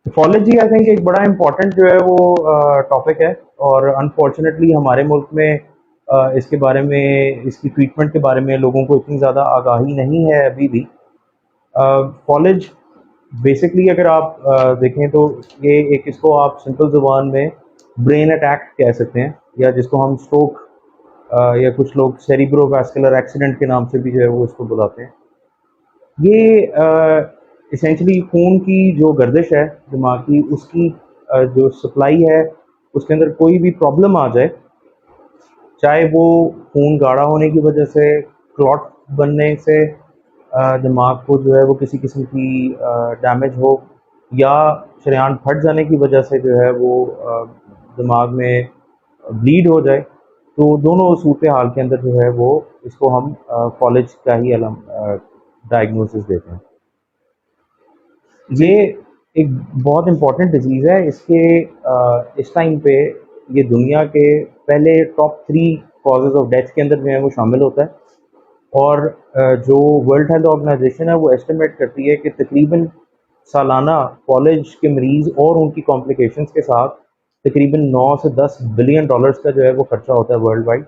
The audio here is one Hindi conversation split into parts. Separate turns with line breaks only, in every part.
फॉलेजी आई थिंक एक बड़ा इम्पोर्टेंट जो है वो टॉपिक है। और अनफॉर्चुनेटली हमारे मुल्क में इसके बारे में, इसकी ट्रीटमेंट के बारे में लोगों को इतनी ज़्यादा आगाही नहीं है अभी भी। फॉलेज बेसिकली अगर आप देखें तो ये एक, इसको आप सिंपल ज़ुबान में ब्रेन अटैक कह सकते हैं, या जिसको हम स्ट्रोक या कुछ लोग सेरिब्रोवास्कुलर एक्सीडेंट के नाम से भी जो है वो इसको बुलाते हैं। ये इसेंशली खून की जो गर्दिश है दिमाग की, उसकी जो सप्लाई है, उसके अंदर कोई भी प्रॉब्लम आ जाए, चाहे वो खून गाढ़ा होने की वजह से, क्लॉट बनने से, दिमाग को जो है वो किसी किस्म की डैमेज हो, या शरेआन फट जाने की वजह से जो है वो दिमाग में ब्लीड हो जाए, तो दोनों सूरत हाल के अंदर जो है वो इसको हम फॉलेज का ही डायग्नोसिस देते हैं। ये एक बहुत इम्पॉर्टेंट डिजीज़ है। इसके इस टाइम पे ये दुनिया के पहले टॉप 3 कॉजेज़ ऑफ डेथ के अंदर जो है वो शामिल होता है। और जो वर्ल्ड हेल्थ ऑर्गेनाइजेशन है वो एस्टिमेट करती है कि तकरीबन सालाना कॉलेज के मरीज़ और उनकी कॉम्प्लिकेशंस के साथ तकरीबन 9 से 10 बिलियन डॉलर्स का जो है वो खर्चा होता है वर्ल्ड वाइड।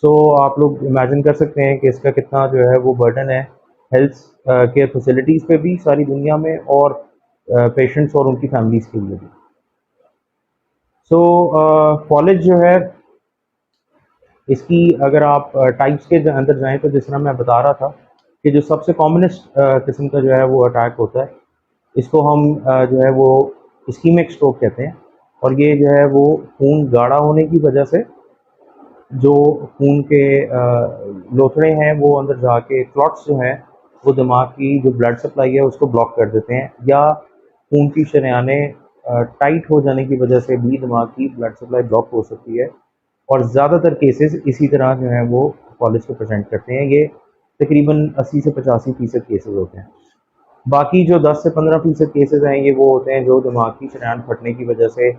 सो आप लोग इमेजिन कर सकते हैं कि इसका कितना जो है वो बर्डन है हेल्थ केयर फैसिलिटीज़ पे भी सारी दुनिया में, और पेशेंट्स और उनकी फैमिलीज़ के लिए भी। सो फॉलेज जो है, इसकी अगर आप टाइप्स के अंदर जाएं तो जिस तरह मैं बता रहा था कि जो सबसे कॉमनेस्ट किस्म का जो है वो अटैक होता है, इसको हम जो है वो इस्कीमिक स्ट्रोक कहते हैं। और ये जो है वो खून गाढ़ा होने की वजह से जो खून के लोथड़े हैं वो अंदर जाके क्लॉट्स जो हैं वो दिमाग की जो ब्लड सप्लाई है उसको ब्लॉक कर देते हैं, या खून की शरेआनें टाइट हो जाने की वजह से भी दिमाग की ब्लड सप्लाई ब्लॉक हो सकती है। और ज़्यादातर केसेस इसी तरह जो है वो कॉलेज को प्रेजेंट करते हैं। ये तकरीबन 80 से 85% केसेस होते हैं। बाकी जो 10 से 15% केसेस हैं ये वो होते हैं जो दिमाग की शरेआन फटने की वजह से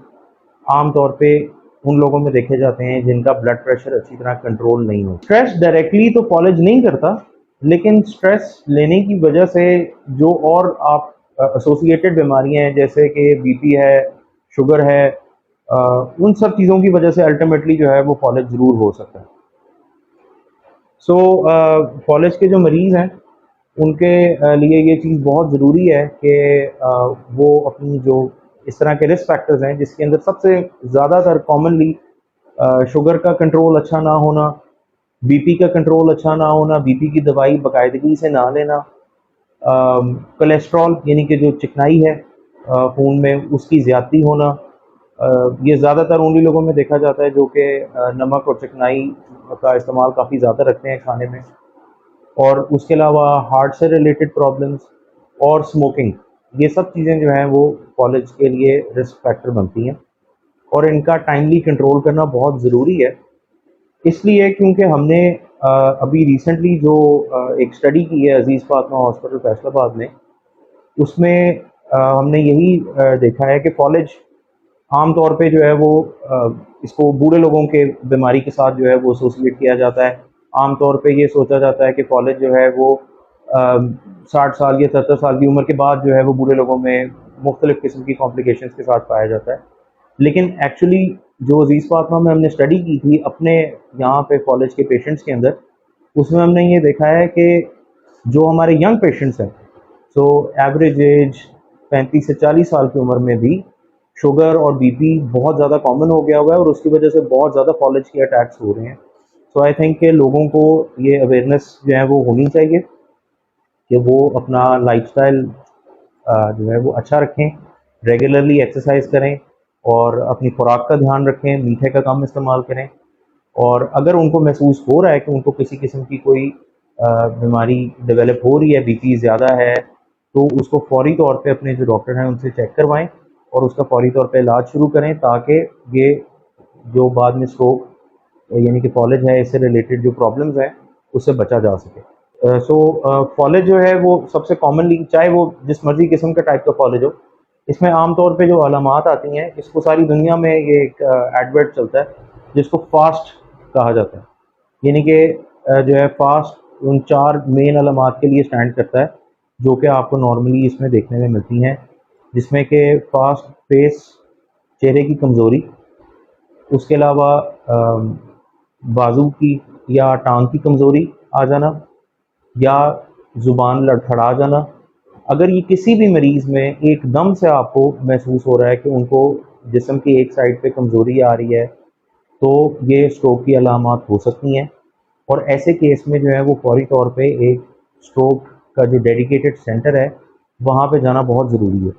आम तौर पे उन लोगों में देखे जाते हैं जिनका ब्लड प्रेशर अच्छी तरह कंट्रोल नहीं हो। स्ट्रेस डायरेक्टली तो कॉलेज नहीं करता, लेकिन स्ट्रेस लेने की वजह से जो और आप एसोसिएटेड बीमारियां हैं जैसे कि बीपी है, शुगर है, उन सब चीज़ों की वजह से अल्टीमेटली जो है वो कॉलेज ज़रूर हो सकता है। सो कॉलेज के जो मरीज़ हैं उनके लिए ये चीज़ बहुत ज़रूरी है कि वो अपनी जो इस तरह के रिस्क फैक्टर्स हैं जिसके अंदर सबसे ज़्यादातर कॉमनली शुगर का कंट्रोल अच्छा ना होना, बीपी का कंट्रोल अच्छा ना होना, बीपी की दवाई बाकायदगी से ना लेना, कोलेस्ट्रॉल यानी कि जो चिकनाई है खून में उसकी ज़्यादती होना, ये ज़्यादातर उन्हीं लोगों में देखा जाता है जो कि नमक और चिकनाई का इस्तेमाल काफ़ी ज़्यादा रखते हैं खाने में। और उसके अलावा हार्ट से रिलेटेड प्रॉब्लम्स और स्मोकिंग, ये सब चीज़ें जो हैं वो कॉलेज के लिए रिस्क फैक्टर बनती हैं, और इनका टाइमली कंट्रोल करना बहुत ज़रूरी है। इसलिए क्योंकि हमने अभी रिसेंटली जो एक स्टडी की है अजीज़ फातिमा हॉस्पिटल फैसलाबाद में, उसमें हमने यही देखा है कि कॉलेज आम तौर पे जो है वो इसको बूढ़े लोगों के बीमारी के साथ जो है वो एसोसिएट किया जाता है। आम तौर पे ये सोचा जाता है कि कॉलेज जो है वो 60 साल या 70 साल की उम्र के बाद जो है वो बूढ़े लोगों में मुख्तलिफ किस्म की कॉम्प्लिकेशंस के साथ पाया जाता है। लेकिन एक्चुअली जो अजीज़ फातिमा में हमने स्टडी की थी अपने यहाँ पे कॉलेज के पेशेंट्स के अंदर, उसमें हमने ये देखा है कि जो हमारे यंग पेशेंट्स हैं, सो एवरेज एज 35 से 40 साल की उम्र में भी शुगर और बीपी बहुत ज़्यादा कॉमन हो गया हुआ है, और उसकी वजह से बहुत ज़्यादा कॉलेज के अटैक्स हो रहे हैं। सो आई थिंक कि लोगों को ये अवेयरनेस जो है वो होनी चाहिए कि वो अपना लाइफस्टाइल जो है वो अच्छा रखें, रेगुलरली एक्सरसाइज करें, और अपनी खुराक का ध्यान रखें, मीठे का कम इस्तेमाल करें। और अगर उनको महसूस हो रहा है कि उनको किसी किस्म की कोई बीमारी डेवलप हो रही है, बीपी ज़्यादा है, तो उसको फौरी तौर पे अपने जो डॉक्टर हैं उनसे चेक करवाएं और उसका फौरी तौर पे इलाज शुरू करें, ताकि ये जो बाद में स्ट्रोक यानी कि फॉलेज है, इससे रिलेटेड जो प्रॉब्लम्स हैं उससे बचा जा सके। सो फॉलेज जो है वो सबसे कॉमनली, चाहे वो जिस मर्जी किस्म का टाइप का फॉलेज हो, इसमें आमतौर पे जो अलामात आती हैं, इसको सारी दुनिया में ये एक एडवर्ट चलता है जिसको फास्ट कहा जाता है। यानी कि जो है फास्ट उन 4 मेन अलामात के लिए स्टैंड करता है जो कि आपको नॉर्मली इसमें देखने में मिलती हैं। जिसमें कि फास्ट फेस, चेहरे की कमज़ोरी, उसके अलावा बाजू की या टांग की कमज़ोरी आ जाना, या ज़ुबान लड़खड़ा जाना। अगर ये किसी भी मरीज़ में एकदम से आपको महसूस हो रहा है कि उनको जिस्म की एक साइड पे कमज़ोरी आ रही है, तो ये स्ट्रोक की अलामात हो सकती हैं। और ऐसे केस में जो है वो फौरी तौर पे एक स्ट्रोक का जो डेडिकेटेड सेंटर है, वहाँ पे जाना बहुत ज़रूरी है,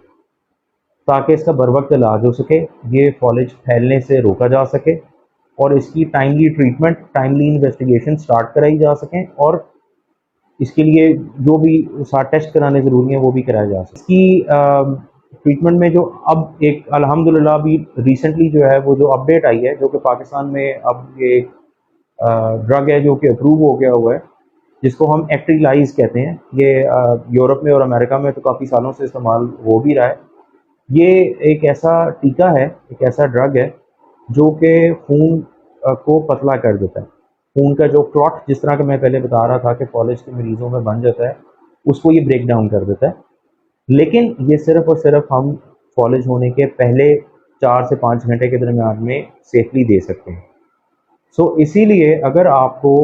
ताकि इसका बरवक्त इलाज हो सके, ये फॉलेज फैलने से रोका जा सके और इसकी timely treatment, timely investigation start कराई जा सकें, और इसके लिए जो भी सारे टेस्ट कराने ज़रूरी हैं वो भी कराए जा सकें। इसकी ट्रीटमेंट में जो अब एक अल्हम्दुलिल्लाह अभी रिसेंटली जो है वो जो अपडेट आई है, जो कि पाकिस्तान में अब ये ड्रग है जो कि अप्रूव हो गया हुआ है, जिसको हम एक्ट्रीलाइज कहते हैं। ये यूरोप में और अमेरिका में तो काफ़ी सालों से इस्तेमाल हो भी रहा है। ये एक ऐसा टीका है, एक ऐसा ड्रग है जो कि खून को पतला कर देता है। खून का जो क्लॉट, जिस तरह का मैं पहले बता रहा था कि फॉलेज के मरीजों में बन जाता है, उसको ये ब्रेक डाउन कर देता है। लेकिन ये सिर्फ और सिर्फ हम फॉलेज होने के पहले 4 से 5 घंटे के दरमियान में सेफली दे सकते हैं। सो इसीलिए अगर आपको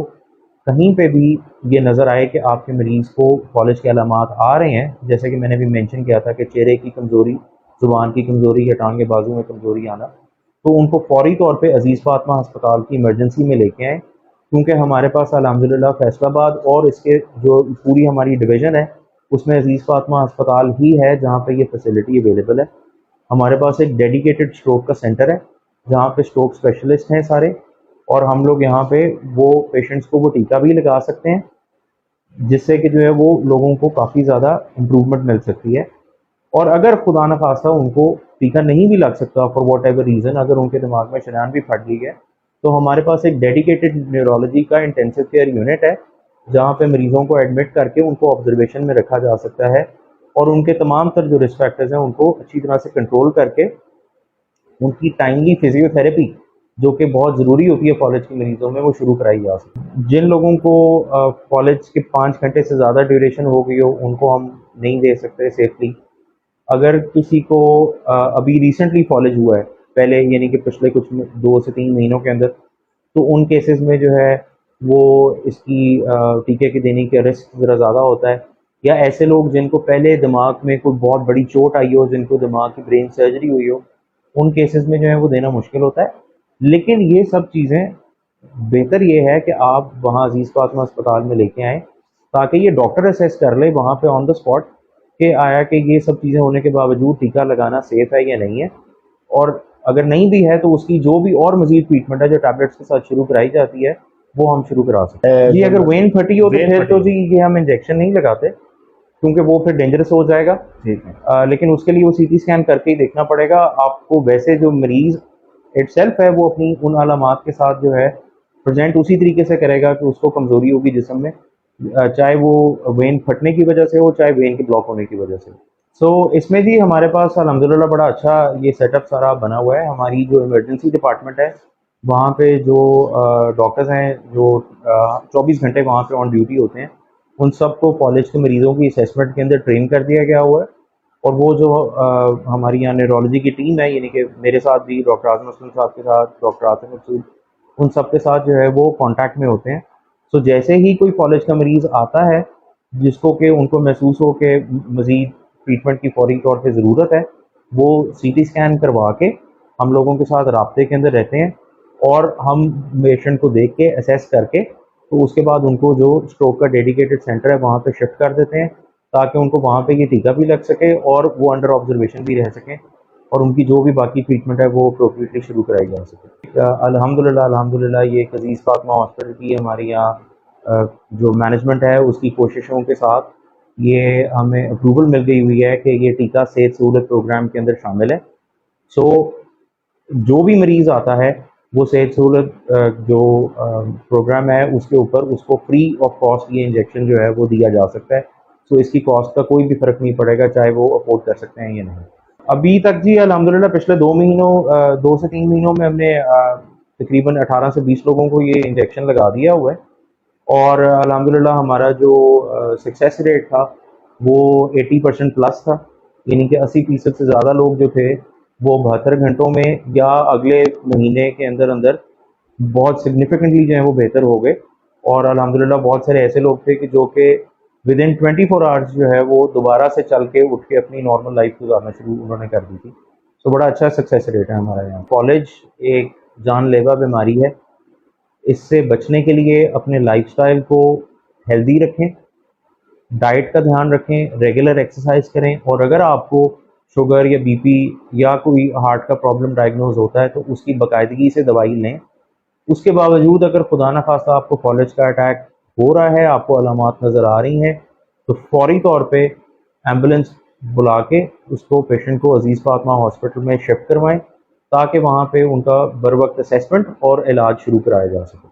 कहीं पे भी ये नज़र आए कि आपके मरीज़ को फॉलेज के अलामात आ रहे हैं, जैसे कि मैंने भी मेंशन किया था कि चेहरे की कमज़ोरी, ज़ुबान की कमज़ोरी या टांगे बाजू में कमज़ोरी आना, तो उनको फौरी तौर पे अज़ीज़ फ़ातिमा अस्पताल की इमरजेंसी में लेके आएँ, क्योंकि हमारे पास अल्हम्दुलिल्लाह फैसलाबाद और इसके जो पूरी हमारी डिवीज़न है, उसमें अज़ीज़ फ़ातिमा अस्पताल ही है जहाँ पे ये फैसिलिटी अवेलेबल है। हमारे पास एक डेडिकेटेड स्ट्रोक का सेंटर है, जहाँ पे स्ट्रोक स्पेशलिस्ट हैं सारे, और हम लोग यहाँ पे वो पेशेंट्स को वो टीका भी लगा सकते हैं, जिससे कि जो है वो लोगों को काफ़ी ज़्यादा इम्प्रूवमेंट मिल सकती है। और अगर खुदा न खास्ता उनको टीका नहीं भी लग सकता फॉर वॉट एवर रीज़न, अगर उनके दिमाग में शरेआन भी फट गई है, तो हमारे पास एक डेडिकेटेड न्यूरोलॉजी का इंटेंसिव केयर यूनिट है, जहाँ पे मरीजों को एडमिट करके उनको ऑब्जर्वेशन में रखा जा सकता है, और उनके तमाम तर जो रिस्क फैक्टर्स हैं उनको अच्छी तरह से कंट्रोल करके उनकी टाइमली फिजियोथेरेपी, जो कि बहुत ज़रूरी होती है फॉलेज के मरीजों में, वो शुरू कराई जा सकती है। जिन लोगों को फॉलेज के 5 घंटे से ज़्यादा ड्यूरेशन हो गई हो, उनको हम नहीं दे सकते सेफली। अगर किसी को अभी रिसेंटली फॉलेज हुआ है, पहले यानी कि पिछले कुछ 2 से 3 महीनों के अंदर, तो उन केसेस में जो है वो इसकी टीके के देने का रिस्क ज़रा ज़्यादा होता है। या ऐसे लोग जिनको पहले दिमाग में कोई बहुत बड़ी चोट आई हो, जिनको दिमाग की ब्रेन सर्जरी हुई हो, उन केसेस में जो है वो देना मुश्किल होता है। लेकिन ये सब चीज़ें, बेहतर ये है कि आप वहाँ अज़ीज़ फ़ातिमा अस्पताल में लेके आएँ, ताकि ये डॉक्टर असेस कर ले वहाँ पे ऑन द स्पॉट कि आया कि ये सब चीज़ें होने के बावजूद टीका लगाना सेफ़ है या नहीं है। और अगर नहीं भी है तो उसकी जो भी और मज़ीद ट्रीटमेंट है जो टैबलेट्स के साथ शुरू कराई जाती है, वो हम शुरू करा सकते हैं। जी, अगर वेन फटी हो तो फिर तो जी ये हम इंजेक्शन नहीं लगाते, क्योंकि वो फिर डेंजरस हो जाएगा। ठीक है। लेकिन उसके लिए वो सीटी स्कैन करके ही देखना पड़ेगा आपको। वैसे जो मरीज़ इटसेल्फ है वो अपनी उन अलामात के साथ जो है प्रेजेंट उसी तरीके से करेगा कि उसको कमज़ोरी होगी जिस्म में, चाहे वो वेन फटने की वजह से हो, चाहे वेन के ब्लॉक होने की वजह से। सो इसमें भी हमारे पास अल्हम्दुलिल्लाह बड़ा अच्छा ये सेटअप सारा बना हुआ है। हमारी जो इमरजेंसी डिपार्टमेंट है, वहाँ पे जो डॉक्टर्स हैं जो 24 घंटे वहाँ पे ऑन ड्यूटी होते हैं, उन सबको कॉलेज के मरीज़ों की असेसमेंट के अंदर ट्रेन कर दिया गया हुआ है। और वो जो हमारी यहाँ न्यूरोलॉजी की टीम है, यानी कि मेरे साथ भी डॉक्टर आज़म असलम साहब के साथ, डॉक्टर आसिफ मकसूद, उन सब के साथ जो है वो कांटेक्ट में होते हैं। सो जैसे ही कोई कॉलेज का मरीज़ आता है जिसको कि उनको महसूस हो कि मज़ीद ट्रीटमेंट की फौरी तौर पे ज़रूरत है, वो सीटी स्कैन करवा के हम लोगों के साथ राब्ते के अंदर रहते हैं, और हम पेशेंट को देख के असेस करके तो उसके बाद उनको जो स्ट्रोक का डेडिकेटेड सेंटर है वहाँ पे शिफ्ट कर देते हैं, ताकि उनको वहाँ पे ये टीका भी लग सके और वो अंडर ऑब्जर्वेशन भी रह सकें, और उनकी जो भी बाकी ट्रीटमेंट है वो अप्रोप्रिएटली शुरू कराई जा सके। अल्हम्दुलिल्लाह अल्हम्दुलिल्लाह ये एक अज़ीज़ फ़ातिमा हॉस्पिटल की हमारे यहाँ जो मैनेजमेंट है उसकी कोशिशों के साथ ये हमें अप्रूवल मिल गई हुई है कि ये टीका सेहत सहूलत प्रोग्राम के अंदर शामिल है। सो जो भी मरीज़ आता है वो सेहत सहूलत जो प्रोग्राम है उसके ऊपर उसको फ्री ऑफ कॉस्ट ये इंजेक्शन जो है वो दिया जा सकता है। सो इसकी कॉस्ट का कोई भी फ़र्क नहीं पड़ेगा, चाहे वो अफोर्ड कर सकते हैं या नहीं। अभी तक जी अल्हम्दुलिल्लाह पिछले 2 से 3 महीनों में हमने तकरीबन 18 से 20 लोगों को ये इंजेक्शन लगा दिया हुआ है, और अल्हम्दुलिल्लाह हमारा जो सक्सेस रेट था वो 80% प्लस था। यानी कि 80% से ज़्यादा लोग जो थे वो 72 घंटों में या अगले महीने के अंदर अंदर बहुत सिग्निफिकेंटली जो है वो बेहतर हो गए। और अल्हम्दुलिल्लाह बहुत सारे ऐसे लोग थे कि जो कि विद इन 24 आवर्स जो है वो दोबारा से चल के उठ के अपनी नॉर्मल लाइफ गुजारना शुरू उन्होंने कर दी थी। तो बड़ा अच्छा सक्सेस रेट है हमारा यहाँ। कॉलेज एक जानलेवा बीमारी है, इससे बचने के लिए अपने लाइफस्टाइल को हेल्दी रखें, डाइट का ध्यान रखें, रेगुलर एक्सरसाइज करें, और अगर आपको शुगर या बीपी या कोई हार्ट का प्रॉब्लम डायग्नोज होता है तो उसकी बाकायदगी से दवाई लें। उसके बावजूद अगर खुदा न खास्ता आपको फॉलेज का अटैक हो रहा है, आपको अलामात नज़र आ रही हैं, तो फौरी तौर पे एम्बुलेंस बुला के उसको पेशेंट को अजीज़ फातिमा हॉस्पिटल में शिफ्ट करवाएं ताकि वहाँ पे उनका बर वक्त असेसमेंट और इलाज शुरू कराया जा सके।